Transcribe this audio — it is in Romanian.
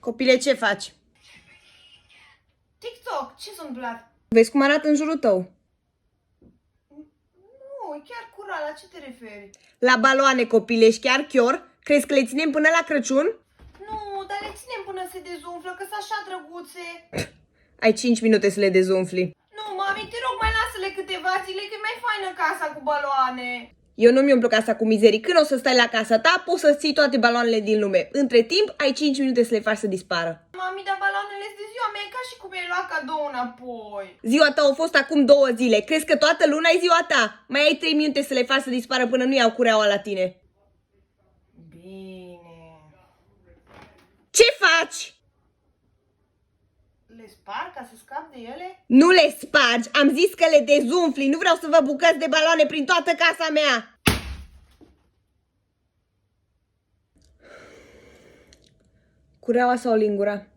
Copile, ce faci? TikTok, ce s-a întâmplat? Vezi cum arată în jurul tău? Nu, e chiar curat, la ce te referi? La baloane, copile, ești chiar chior? Crezi că le ținem până la Crăciun? Nu, dar le ținem până se dezumflă, că sunt așa drăguțe. Ai 5 minute să le dezumfli. Nu, mami, te rog, mai lasă-le câteva zile, că e mai faină casa cu baloane. Eu nu mi-umplu casa cu mizerii. Când o să stai la casa ta, poți să ții toate baloanele din lume. Între timp, ai 5 minute să le faci să dispară. Mami, dar baloanele sunt de ziua mea, e ca și cum mi-ai luat cadou înapoi. Ziua ta a fost acum 2 zile. Crezi că toată luna e ziua ta? Mai ai 3 minute să le faci să dispară până nu iau cureaua la tine. Bine. Ce faci? Le spar ca să scap de ele? Nu le spargi, am zis că le dezumfli. Nu vreau să vă bucăți de baloane prin toată casa mea. Cureaua sau lingura?